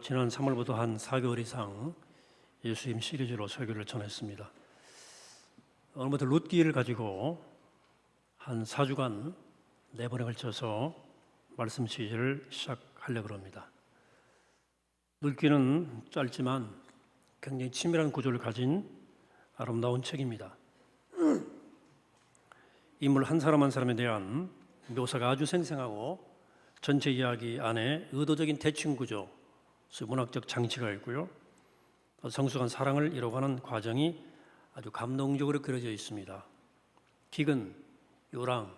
지난 3월부터 한 4개월 이상 예수님 시리즈로 설교를 전했습니다. 오늘부터 룻기를 가지고 한 4주간 4번에 걸쳐서 말씀 시리즈를 시작하려고 합니다. 룻기는 짧지만 굉장히 치밀한 구조를 가진 아름다운 책입니다. 인물 한 사람 한 사람에 대한 묘사가 아주 생생하고 전체 이야기 안에 의도적인 대칭 구조, 문학적 장치가 있고요. 성숙한 사랑을 이뤄가는 과정이 아주 감동적으로 그려져 있습니다. 기근, 요랑,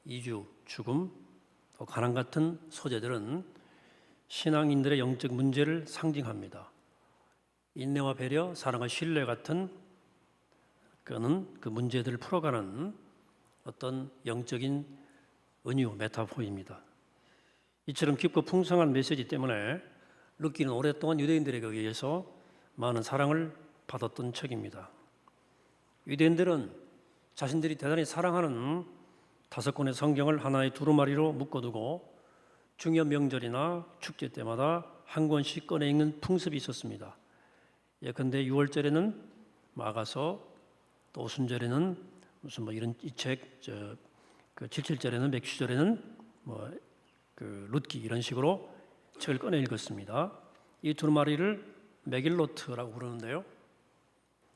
이주, 죽음, 또 가난 같은 소재들은 신앙인들의 영적 문제를 상징합니다. 인내와 배려, 사랑과 신뢰 같은 그 문제들을 풀어가는 어떤 영적인 은유, 메타포입니다. 이처럼 깊고 풍성한 메시지 때문에 룻기는 오랫동안 유대인들에게 의해서 많은 사랑을 받았던 책입니다. 유대인들은 자신들이 대단히 사랑하는 5권의 성경을 하나의 두루마리로 묶어두고 중요한 명절이나 축제 때마다 한 권씩 꺼내 읽는 풍습이 있었습니다. 예컨대 6월절에는 마가서, 또 오순절에는 무슨 이런 이 책, 77절에는 맥슈절에는 룻기 이런 식으로 책을 꺼내 읽었습니다. 이 두루마리를 메길로트라고 부르는데요.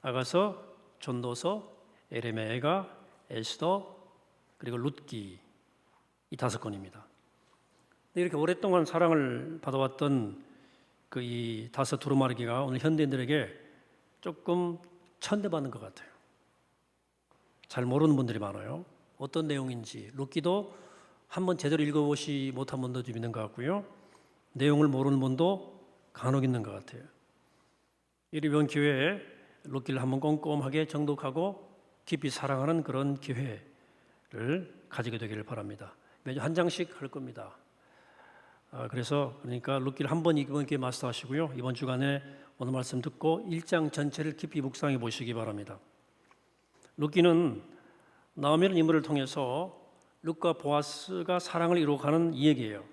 아가서, 전도서, 에레미야, 에스더, 그리고 룻기 이 5권입니다. 이렇게 오랫동안 사랑을 받아왔던 이 5 두루마리기가 오늘 현대인들에게 조금 천대받는 것 같아요. 잘 모르는 분들이 많아요. 어떤 내용인지 룻기도 한번 제대로 읽어보시 못한 분도 좀 있는 것 같고요. 내용을 모르는 분도 간혹 있는 것 같아요. 이번 기회에 룻기를 한번 꼼꼼하게 정독하고 깊이 사랑하는 그런 기회를 가지게 되기를 바랍니다. 매주 한 장씩 할 겁니다. 그러니까 룻기를 한번 이번 기회에 마스터하시고요. 이번 주간에 오늘 말씀 듣고 1장 전체를 깊이 묵상해 보시기 바랍니다. 룻기는 나오미라는 인물을 통해서 룻과 보아스가 사랑을 이루어가는 이야기예요.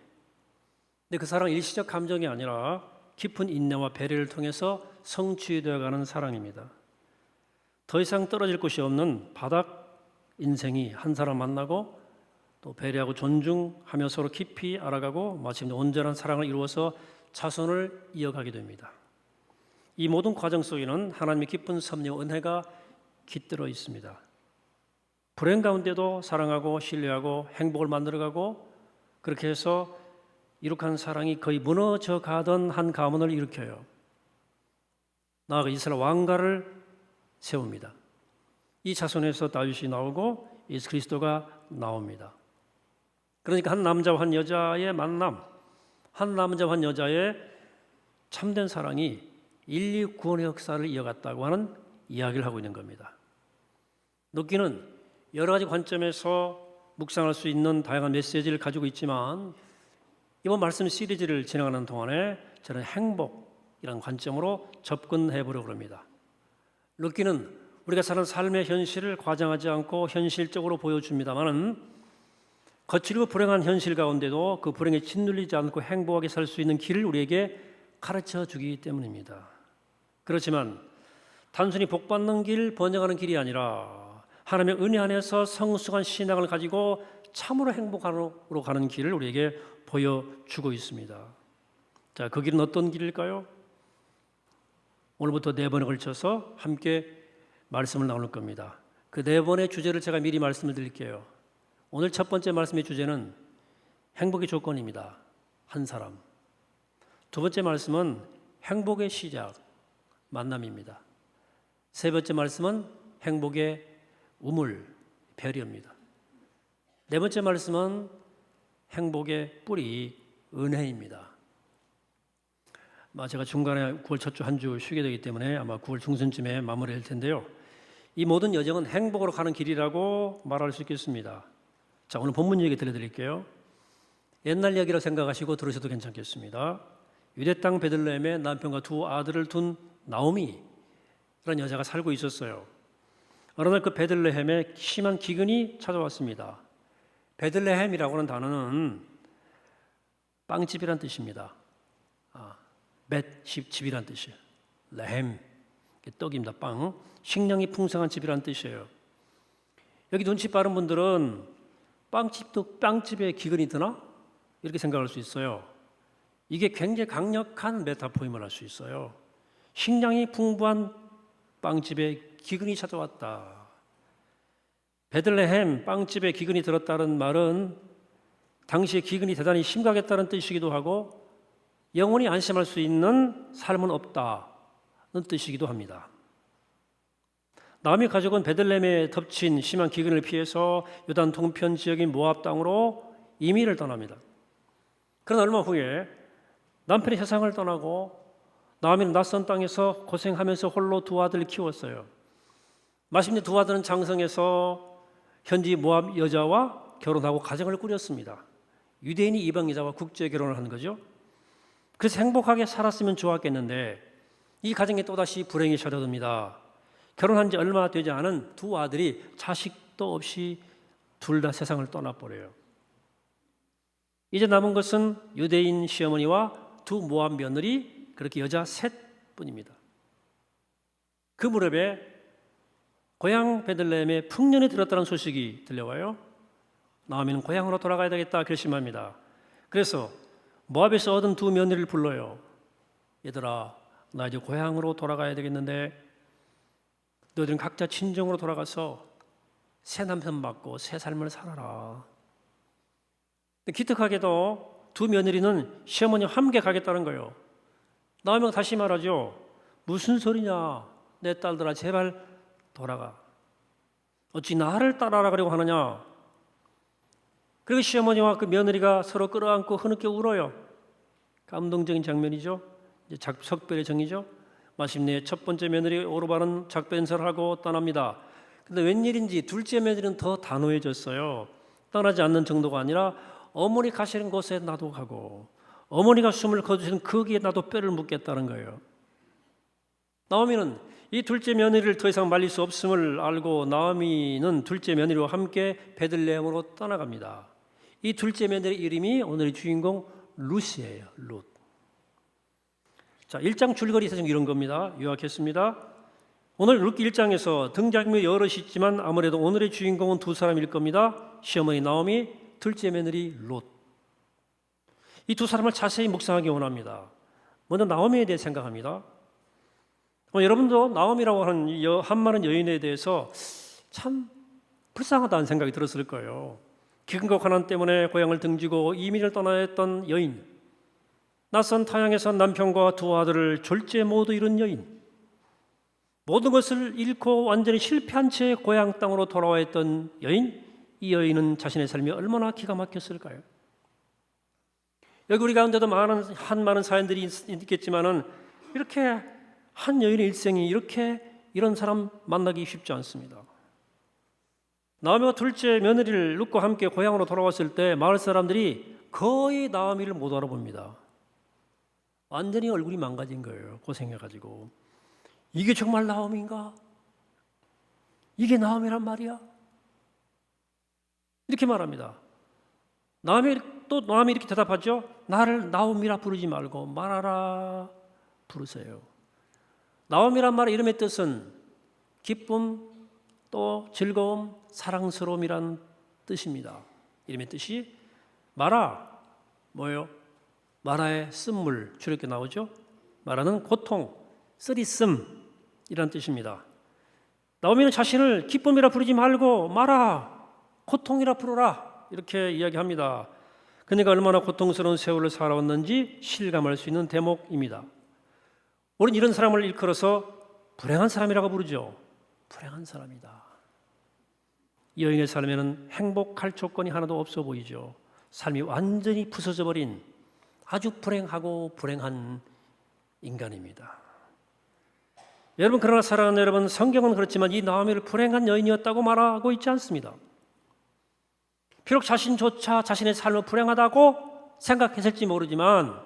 근데 그 사랑은 일시적 감정이 아니라 깊은 인내와 배려를 통해서 성취되어가는 사랑입니다. 더 이상 떨어질 곳이 없는 바닥 인생이 한 사람 만나고 또 배려하고 존중하며 서로 깊이 알아가고 마침내 온전한 사랑을 이루어서 자손을 이어가게 됩니다. 이 모든 과정 속에는 하나님의 깊은 섭리와 은혜가 깃들어 있습니다. 불행 가운데도 사랑하고 신뢰하고 행복을 만들어가고 그렇게 해서 이룩한 사랑이 거의 무너져 가던 한 가문을 일으켜요. 나아가 이스라엘 왕가를 세웁니다. 이 자손에서 다윗이 나오고 예수 그리스도가 나옵니다. 그러니까 한 남자와 한 여자의 만남, 한 남자와 한 여자의 참된 사랑이 인류 구원의 역사를 이어갔다고 하는 이야기를 하고 있는 겁니다. 룻기는 여러 가지 관점에서 묵상할 수 있는 다양한 메시지를 가지고 있지만 이번 말씀 시리즈를 진행하는 동안에 저는 행복이라는 관점으로 접근해 보려고 합니다. 룻기는 우리가 사는 삶의 현실을 과장하지 않고 현실적으로 보여줍니다만 거칠고 불행한 현실 가운데도 그 불행에 짓눌리지 않고 행복하게 살 수 있는 길을 우리에게 가르쳐 주기 때문입니다. 그렇지만 단순히 복받는 길, 번영하는 길이 아니라 하나님의 은혜 안에서 성숙한 신앙을 가지고 참으로 행복으로 가는 길을 우리에게 보여주고 있습니다. 자, 그 길은 어떤 길일까요? 오늘부터 4번에 걸쳐서 함께 말씀을 나눌 겁니다. 그 4번의 주제를 제가 미리 말씀을 드릴게요. 오늘 첫 번째 말씀의 주제는 행복의 조건입니다. 한 사람. 두 번째 말씀은 행복의 시작, 만남입니다. 세 번째 말씀은 행복의 우물, 배려입니다. 네 번째 말씀은 행복의 뿌리, 은혜입니다. 제가 중간에 9월 첫 주 한 주 쉬게 되기 때문에 아마 9월 중순쯤에 마무리할 텐데요. 이 모든 여정은 행복으로 가는 길이라고 말할 수 있겠습니다. 자, 오늘 본문 얘기 들려드릴게요. 옛날 이야기라고 생각하시고 들으셔도 괜찮겠습니다. 유대 땅 베들레헴에 남편과 2 아들을 둔 나오미라는 여자가 살고 있었어요. 어느 날 그 베들레헴에 심한 기근이 찾아왔습니다. 베들레헴이라고 하는 단어는 빵집이란 뜻입니다. 집이란 뜻이에요. 레헴, 떡입니다. 빵. 식량이 풍성한 집이란 뜻이에요. 여기 눈치 빠른 분들은 빵집에 기근이 드나? 이렇게 생각할 수 있어요. 이게 굉장히 강력한 메타포임을 할 수 있어요. 식량이 풍부한 빵집에 기근이 찾아왔다. 베들레헴 빵집에 기근이 들었다는 말은 당시에 기근이 대단히 심각했다는 뜻이기도 하고 영원히 안심할 수 있는 삶은 없다는 뜻이기도 합니다. 나오미 가족은 베들레헴에 덮친 심한 기근을 피해서 요단 동편 지역인 모압 땅으로 이민을 떠납니다. 그러나 얼마 후에 남편이 세상을 떠나고 나오미는 낯선 땅에서 고생하면서 홀로 두 아들을 키웠어요. 마침내 두 아들은 장성해서 현지 모압 여자와 결혼하고 가정을 꾸렸습니다. 유대인이 이방 여자와 국제 결혼을 한 거죠. 그래서 행복하게 살았으면 좋았겠는데 이 가정에 또다시 불행이 찾아듭니다. 결혼한 지 얼마 되지 않은 두 아들이 자식도 없이 둘 다 세상을 떠나버려요. 이제 남은 것은 유대인 시어머니와 두 모압 며느리, 그렇게 여자 셋뿐입니다. 그 무렵에 고향 베들레헴에 풍년이 들었다는 소식이 들려와요. 나오미는 고향으로 돌아가야 되겠다 결심합니다. 그래서 모압에서 얻은 두 며느리를 불러요. 얘들아, 나 이제 고향으로 돌아가야 되겠는데 너희들은 각자 친정으로 돌아가서 새 남편 맞고 새 삶을 살아라. 기특하게도 두 며느리는 시어머니와 함께 가겠다는 거예요. 나오미가 다시 말하죠. 무슨 소리냐? 내 딸들아, 제발 돌아가. 어찌 나를 따라가려고 하느냐? 그리고 시어머니와 그 며느리가 서로 끌어안고 흐느껴 울어요. 감동적인 장면이죠. 이제 석별의 정이죠. 마침내 첫 번째 며느리 오르반은 작별인사를 하고 떠납니다. 근데 웬일인지 둘째 며느리는 더 단호해졌어요. 떠나지 않는 정도가 아니라 어머니 가시는 곳에 나도 가고 어머니가 숨을 거두시는 거기에 나도 뼈를 묻겠다는 거예요. 나오미는 이 둘째 며느리를 더 이상 말릴 수 없음을 알고 나오미는 둘째 며느리와 함께 베들레헴으로 떠나갑니다. 이 둘째 며느리 이름이 오늘의 주인공 룻이에요. 룻. 자, 1장 줄거리 사정 이런 겁니다. 요약했습니다. 오늘 룻기 1장에서 등장인물이 여럿이 있지만 아무래도 오늘의 주인공은 두 사람일 겁니다. 시어머니 나오미, 둘째 며느리 룻. 이 두 사람을 자세히 묵상하기 원합니다. 먼저 나오미에 대해 생각합니다. 여러분도 나오미라고 하는 한마른 여인에 대해서 참 불쌍하다는 생각이 들었을 거예요. 기근과 고난 때문에 고향을 등지고 이민을 떠나야 했던 여인, 낯선 타향에서 남편과 두 아들을 졸지에 모두 잃은 여인, 모든 것을 잃고 완전히 실패한 채 고향 땅으로 돌아와 있던 여인, 이 여인은 자신의 삶이 얼마나 기가 막혔을까요? 여기 우리 가운데도 많은 사연들이 있겠지만은 이렇게 한 여인의 일생이 이런 사람 만나기 쉽지 않습니다. 나오미가 둘째 며느리를 룻과 함께 고향으로 돌아왔을 때 마을 사람들이 거의 나오미를 못 알아봅니다. 완전히 얼굴이 망가진 거예요. 고생해가지고. 이게 정말 나오미인가? 이게 나오미란 말이야? 이렇게 말합니다. 나오미 이렇게 대답하죠. 나를 나오미라 부르지 말고 마라라 부르세요. 나오미란 말의 이름의 뜻은 기쁨, 또 즐거움, 사랑스러움이란 뜻입니다. 이름의 뜻이 마라, 뭐예요? 마라의 쓴물, 주력게 나오죠. 마라는 고통, 쓰리씀이란 뜻입니다. 나오미는 자신을 기쁨이라 부르지 말고 마라, 고통이라 부르라 이렇게 이야기합니다. 그녀가 얼마나 고통스러운 세월을 살아왔는지 실감할 수 있는 대목입니다. 우리는 이런 사람을 일컬어서 불행한 사람이라고 부르죠. 불행한 사람이다. 이 여인의 삶에는 행복할 조건이 하나도 없어 보이죠. 삶이 완전히 부서져 버린 아주 불행한 인간입니다. 여러분, 그러나 사랑하는 여러분, 성경은 그렇지만 이 나오미를 불행한 여인이었다고 말하고 있지 않습니다. 비록 자신조차 자신의 삶을 불행하다고 생각했을지 모르지만,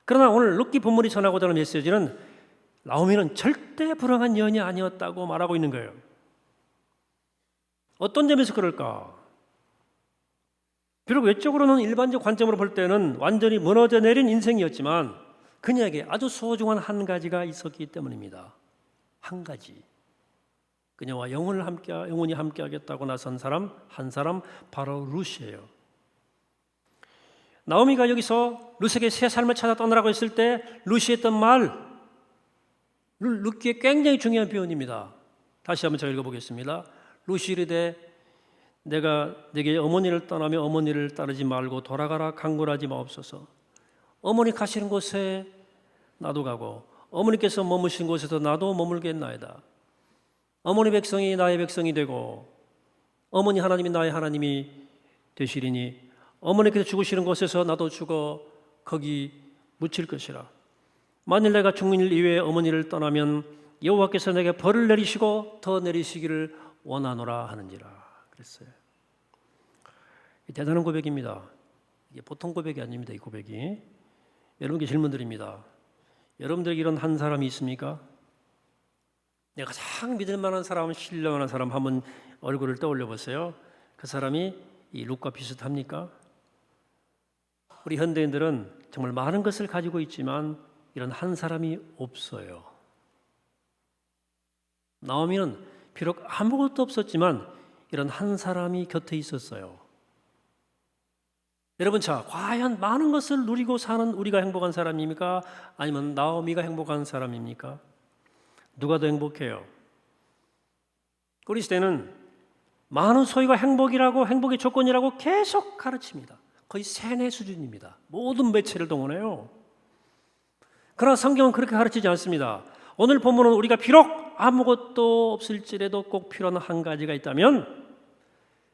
그러나 오늘 룻기 본문이 전하고자 하는 메시지는 나오미는 절대 불행한 여인이 아니었다고 말하고 있는 거예요. 어떤 점에서 그럴까? 비록 외적으로는 일반적 관점으로 볼 때는 완전히 무너져 내린 인생이었지만 그녀에게 아주 소중한 한 가지가 있었기 때문입니다. 한 가지. 그녀와 영원히 함께하겠다고 나선 사람, 한 사람, 바로 룻이에요. 나오미가 여기서 룻에게 새 삶을 찾아 떠나라고 했을 때 룻이 했던 말, 룻기에 굉장히 중요한 표현입니다. 다시 한번 제가 읽어보겠습니다. 룻이 이르되 내가 네게 어머니를 떠나며 어머니를 따르지 말고 돌아가라 강구하지 마옵소서. 어머니 가시는 곳에 나도 가고 어머니께서 머무신 곳에서 나도 머물겠나이다. 어머니 백성이 나의 백성이 되고 어머니 하나님이 나의 하나님이 되시리니 어머니께서 죽으시는 곳에서 나도 죽어 거기 묻힐 것이라. 만일 내가 죽는 일 이외에 어머니를 떠나면 여호와께서 내게 벌을 내리시고 더 내리시기를 원하노라 하는지라 그랬어요. 대단한 고백입니다. 이게 보통 고백이 아닙니다. 이 고백이. 여러분께 질문 드립니다. 여러분들에게 이런 한 사람이 있습니까? 내가 가장 믿을 만한 사람, 신뢰만한 사람 한번 얼굴을 떠올려 보세요. 그 사람이 이 룻과 비슷합니까? 우리 현대인들은 정말 많은 것을 가지고 있지만 이런 한 사람이 없어요. 나오미는 비록 아무것도 없었지만 이런 한 사람이 곁에 있었어요. 여러분, 과연 많은 것을 누리고 사는 우리가 행복한 사람입니까? 아니면 나오미가 행복한 사람입니까? 누가 더 행복해요? 우리 시대는 많은 소유가 행복이라고, 행복의 조건이라고 계속 가르칩니다. 거의 세뇌 수준입니다. 모든 매체를 동원해요. 그러나 성경은 그렇게 가르치지 않습니다. 오늘 본문은 우리가 비록 아무것도 없을지라도 꼭 필요한 한 가지가 있다면,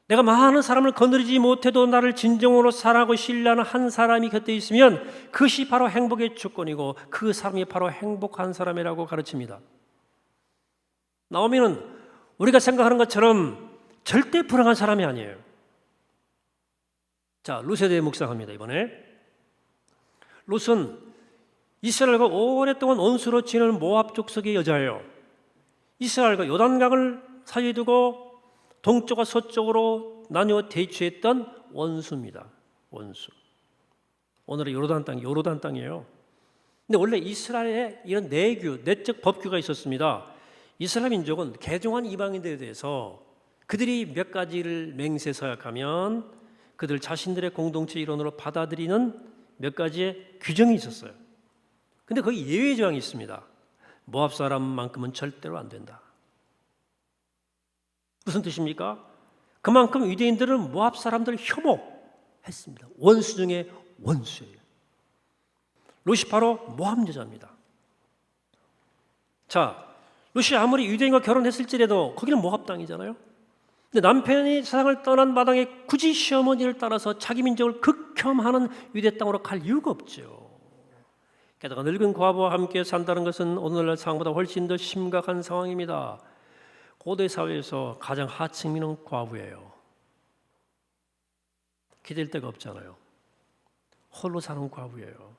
내가 많은 사람을 거느리지 못해도 나를 진정으로 사랑하고 신뢰하는 한 사람이 곁에 있으면 그것이 바로 행복의 조건이고 그 사람이 바로 행복한 사람이라고 가르칩니다. 나오미는 우리가 생각하는 것처럼 절대 불행한 사람이 아니에요. 자, 룻에 대해 묵상합니다. 이번에 룻은 이스라엘과 오랫동안 원수로 지내는 모압 족속의 여자예요. 이스라엘과 요단강을 사이에 두고 동쪽과 서쪽으로 나뉘어 대치했던 원수입니다. 원수. 오늘의 요르단 땅이에요. 근데 원래 이스라엘에 이런 내규, 내적 법규가 있었습니다. 이스라엘 민족은 개종한 이방인들에 대해서 그들이 몇 가지를 맹세서약하면 그들 자신들의 공동체 일원으로 받아들이는 몇 가지의 규정이 있었어요. 근데 거기 예외 조항이 있습니다. 모압 사람만큼은 절대로 안 된다. 무슨 뜻입니까? 그만큼 유대인들은 모압 사람들을 혐오했습니다. 원수 중에 원수예요. 룻이 바로 모압 여자입니다. 자, 룻이 아무리 유대인과 결혼했을지라도 거기는 모압 땅이잖아요. 근데 남편이 세상을 떠난 마당에 굳이 시어머니를 따라서 자기 민족을 극혐하는 유대 땅으로 갈 이유가 없죠. 게다가 늙은 과부와 함께 산다는 것은 오늘날 상황보다 훨씬 더 심각한 상황입니다. 고대 사회에서 가장 하층민은 과부예요. 기댈 데가 없잖아요. 홀로 사는 과부예요.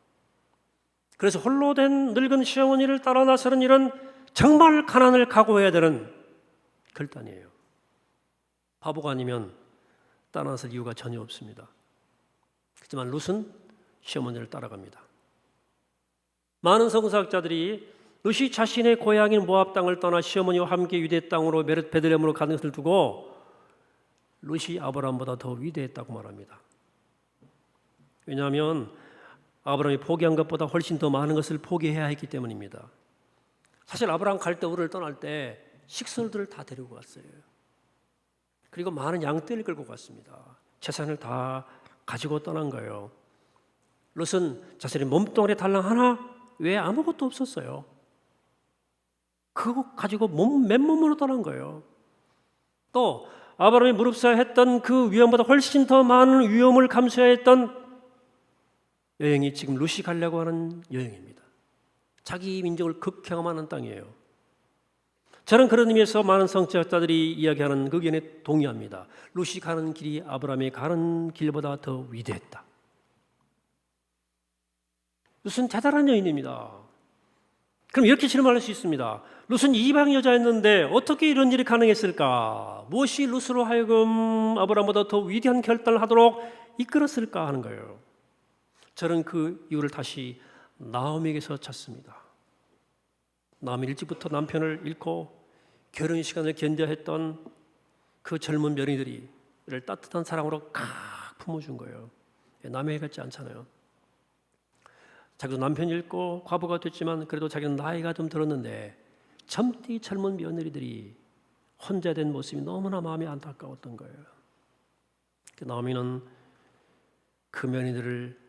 그래서 홀로 된 늙은 시어머니를 따라 나서는 일은 정말 가난을 각오해야 되는 결단이에요. 바보가 아니면 따라나설 이유가 전혀 없습니다. 하지만 룻은 시어머니를 따라갑니다. 많은 성서학자들이 룻이 자신의 고향인 모압 땅을 떠나 시어머니와 함께 유대 땅으로 베들레헴으로 가는 것을 두고 룻이 아브라함보다 더 위대했다고 말합니다. 왜냐하면 아브라함이 포기한 것보다 훨씬 더 많은 것을 포기해야 했기 때문입니다. 사실 아브라함 갈 때 우리를 떠날 때 식솔들을 다 데리고 갔어요. 그리고 많은 양떼를 끌고 갔습니다. 재산을 다 가지고 떠난 거예요. 룻은 자신의 몸뚱아리 달랑 하나 외에 아무것도 없었어요. 그거 가지고 맨몸으로 떠난 거예요. 또 아브라함이 무릅써야 했던 그 위험보다 훨씬 더 많은 위험을 감수해야 했던 여행이 지금 룻이 가려고 하는 여행입니다. 자기 민족을 극혐하는 땅이에요. 저는 그런 의미에서 많은 성취학자들이 이야기하는 그 의견에 동의합니다. 룻이 가는 길이 아브라함이 가는 길보다 더 위대했다. 룻은 대단한 여인입니다. 그럼 이렇게 질문할 수 있습니다. 룻은 이방 여자였는데 어떻게 이런 일이 가능했을까? 무엇이 룻으로 하여금 아브라함보다 더 위대한 결단을 하도록 이끌었을까 하는 거예요. 저는 그 이유를 다시 나오미에게서 찾습니다. 나오미 일찍부터 남편을 잃고 결혼 시간을 견뎌했던 그 젊은 며느리들이 이를 따뜻한 사랑으로 칵 품어준 거예요. 남의 같지 않잖아요. 자기도 남편 잃고 과부가 됐지만 그래도 자기는 나이가 좀 들었는데 젊디 젊은 며느리들이 혼자 된 모습이 너무나 마음이 안타까웠던 거예요. 나오미는 그 며느리들을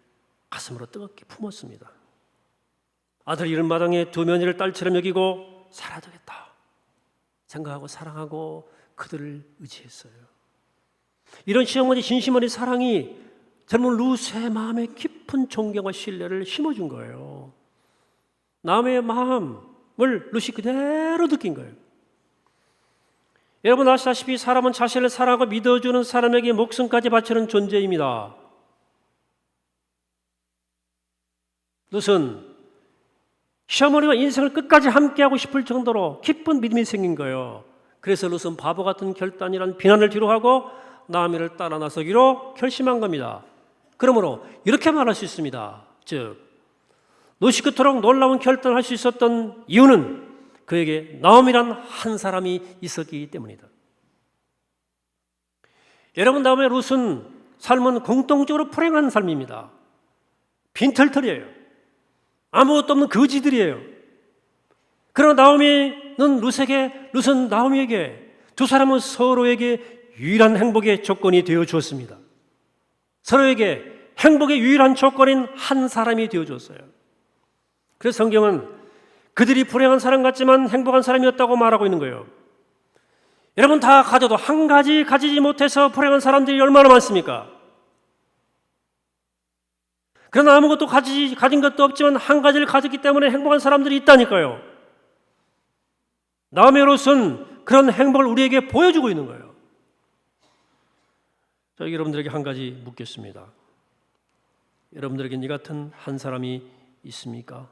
가슴으로 뜨겁게 품었습니다. 아들 잃은 마당에 두 며느리를 딸처럼 여기고 살아야 되겠다 생각하고 사랑하고 그들을 의지했어요. 이런 시어머니 진심어린 사랑이 젊은 루스의 마음에 깊은 존경과 신뢰를 심어준 거예요. 남의 마음을 루시 그대로 느낀 거예요. 여러분 아시다시피 사람은 자신을 사랑하고 믿어주는 사람에게 목숨까지 바치는 존재입니다. 루스는 시어머니와 인생을 끝까지 함께하고 싶을 정도로 깊은 믿음이 생긴 거예요. 그래서 루스는 바보 같은 결단이란 비난을 뒤로하고 나오미를 따라 나서기로 결심한 겁니다. 그러므로 이렇게 말할 수 있습니다. 즉 루시 그토록 놀라운 결단을 할 수 있었던 이유는 그에게 나오미란 한 사람이 있었기 때문이다. 여러분, 나오미와 룻은 삶은 공통적으로 불행한 삶입니다. 빈털털이에요. 아무것도 없는 거지들이에요. 그러나 나오미는 룻은 나오미에게, 두 사람은 서로에게 유일한 행복의 조건이 되어 주었습니다. 서로에게 행복의 유일한 조건인 한 사람이 되어 줬어요. 그래서 성경은 그들이 불행한 사람 같지만 행복한 사람이었다고 말하고 있는 거예요. 여러분 다 가져도 한 가지 가지지 못해서 불행한 사람들이 얼마나 많습니까? 그러나 아무것도 가진 것도 없지만 한 가지를 가졌기 때문에 행복한 사람들이 있다니까요. 나오미와 룻은 그런 행복을 우리에게 보여주고 있는 거예요. 저 여러분들에게 한 가지 묻겠습니다. 여러분들에게 이 같은 한 사람이 있습니까?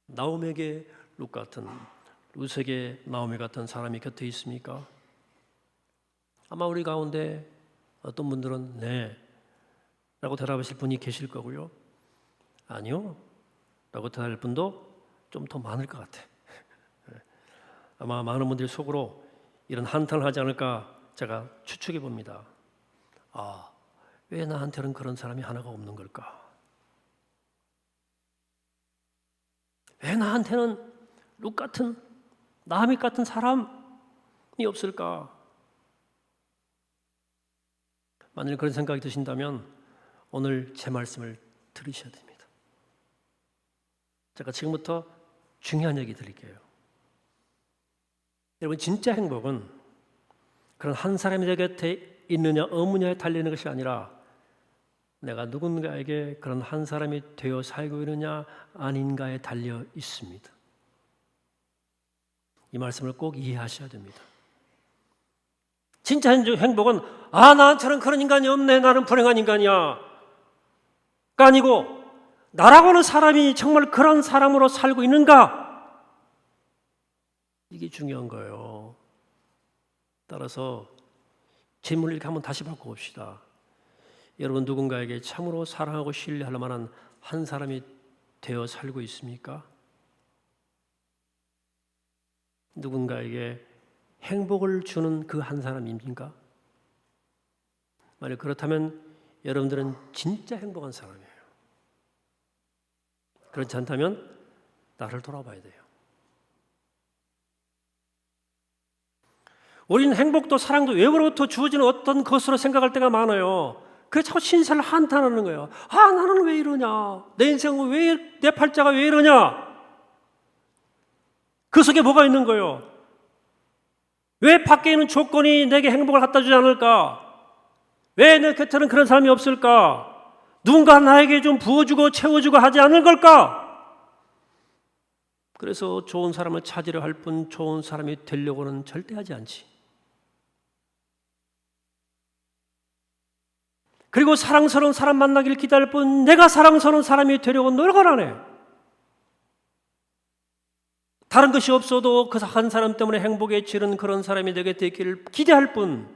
나오미에게 룻 같은, 룻에게 나오미 같은 사람이 곁에 있습니까? 아마 우리 가운데 어떤 분들은 네 라고 대답하실 분이 계실 거고요. 아니요 라고 대답할 분도 좀 더 많을 것 같아. 아마 많은 분들이 속으로 이런 한탄을 하지 않을까 제가 추측해 봅니다. 아, 왜 나한테는 그런 사람이 하나가 없는 걸까? 왜 나한테는 룻 같은, 나오미 같은 사람이 없을까? 만일 그런 생각이 드신다면 오늘 제 말씀을 들으셔야 됩니다. 제가 지금부터 중요한 얘기 드릴게요. 여러분, 진짜 행복은 그런 한 사람이 내 곁에 있느냐 없느냐에 달리는 것이 아니라 내가 누군가에게 그런 한 사람이 되어 살고 있느냐 아닌가에 달려 있습니다. 이 말씀을 꼭 이해하셔야 됩니다. 진짜 행복은 나한테는 그런 인간이 없네, 나는 불행한 인간이야 가 아니고 나라고 하는 사람이 정말 그런 사람으로 살고 있는가, 이게 중요한 거예요. 따라서 질문을 이렇게 한번 다시 바꿔봅시다. 여러분 누군가에게 참으로 사랑하고 신뢰할 만한 한 사람이 되어 살고 있습니까? 누군가에게 행복을 주는 그 한 사람입니까? 만약 그렇다면 여러분들은 진짜 행복한 사람이에요. 그렇지 않다면 나를 돌아봐야 돼요. 우리는 행복도 사랑도 외부로부터 주어지는 어떤 것으로 생각할 때가 많아요. 그래서 자꾸 신세를 한탄하는 거예요. 나는 왜 이러냐? 내 인생은 왜, 내 팔자가 왜 이러냐? 그 속에 뭐가 있는 거예요? 왜 밖에 있는 조건이 내게 행복을 갖다 주지 않을까? 왜 내 곁에는 그런 사람이 없을까? 누군가 나에게 좀 부어주고 채워주고 하지 않을 걸까? 그래서 좋은 사람을 찾으려 할 뿐 좋은 사람이 되려고는 절대 하지 않지. 그리고 사랑스러운 사람 만나기를 기다릴 뿐 내가 사랑스러운 사람이 되려고 노력을 안 해. 다른 것이 없어도 그 한 사람 때문에 행복에 지른 그런 사람이 내게 되기를 기대할 뿐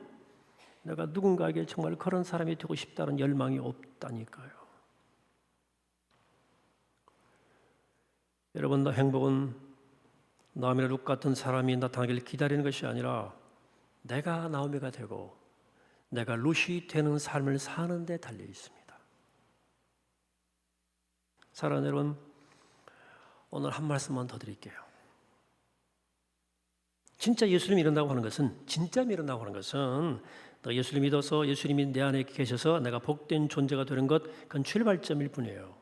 내가 누군가에게 정말 그런 사람이 되고 싶다는 열망이 없다니까요. 여러분, 행복은 나오미나 룻 같은 사람이 나타나기를 기다리는 것이 아니라 내가 나오미가 되고 내가 룻이 되는 삶을 사는 데 달려 있습니다. 사랑하는 여러분, 오늘 한 말씀만 더 드릴게요. 진짜 예수님 믿는다고 하는 것은, 진짜 믿는다고 하는 것은 너 예수를 믿어서 예수님이 내 안에 계셔서 내가 복된 존재가 되는 것, 그건 출발점일 뿐이에요.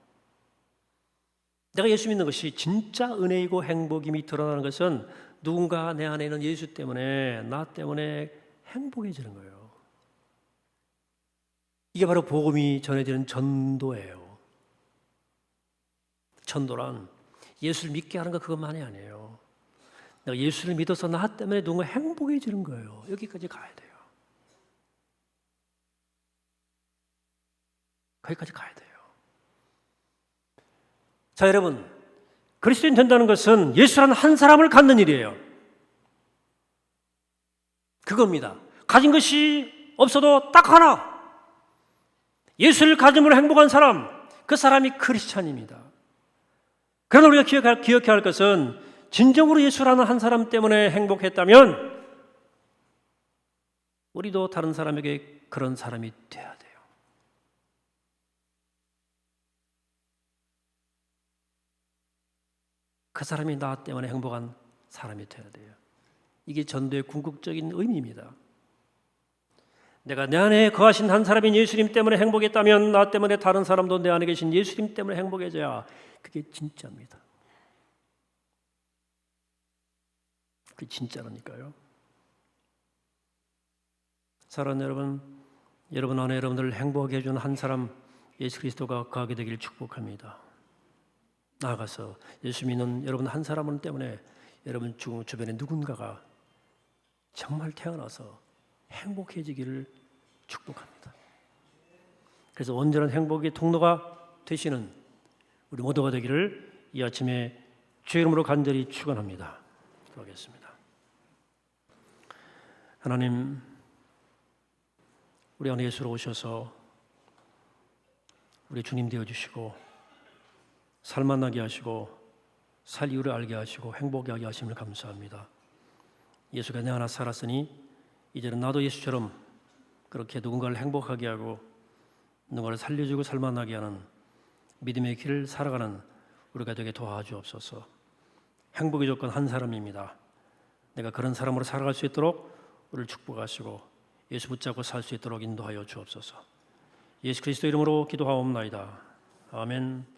내가 예수 믿는 것이 진짜 은혜이고 행복임이 드러나는 것은 누군가 내 안에 있는 예수 때문에, 나 때문에 행복해지는 거예요. 이게 바로 복음이 전해지는 전도예요. 전도란 예수를 믿게 하는 것, 그것만이 아니에요. 내가 예수를 믿어서 나 때문에 누군가 행복해지는 거예요. 여기까지 가야 돼요. 거기까지 가야 돼요. 자, 여러분, 그리스도인 된다는 것은 예수라는 한 사람을 갖는 일이에요. 그겁니다. 가진 것이 없어도 딱 하나, 예수를 가짐으로 행복한 사람, 그 사람이 크리스찬입니다. 그러나 우리가 기억해야 할 것은, 진정으로 예수라는 한 사람 때문에 행복했다면 우리도 다른 사람에게 그런 사람이 돼야 돼요. 그 사람이 나 때문에 행복한 사람이 돼야 돼요. 이게 전도의 궁극적인 의미입니다. 내가 내 안에 거하신 한 사람인 예수님 때문에 행복했다면 나 때문에 다른 사람도 내 안에 계신 예수님 때문에 행복해져야 그게 진짜입니다. 그게 진짜라니까요. 사랑하는 여러분, 여러분 안에 여러분들을 행복하게 해주는 한 사람, 예수 그리스도가 거하게 되기를 축복합니다. 나아가서 예수 믿는 여러분 한 사람 때문에 여러분 주변에 누군가가 정말 태어나서 행복해지기를 축복합니다. 그래서 온전한 행복의 통로가 되시는 우리 모두가 되기를 이 아침에 주의 이름으로 간절히 축원합니다. 기도하겠습니다. 하나님, 우리 안에 예수로 오셔서 우리 주님 되어주시고 살 만나게 하시고 살 이유를 알게 하시고 행복하게 하심을 감사합니다. 예수가 내 안에 살았으니 이제는 나도 예수처럼 그렇게 누군가를 행복하게 하고 누군가를 살려주고 살 만나게 하는 믿음의 길을 살아가는 우리가 되게 도와주옵소서. 행복의 조건 한 사람입니다. 내가 그런 사람으로 살아갈 수 있도록 우리를 축복하시고 예수 붙잡고 살 수 있도록 인도하여 주옵소서. 예수 그리스도 이름으로 기도하옵나이다. 아멘.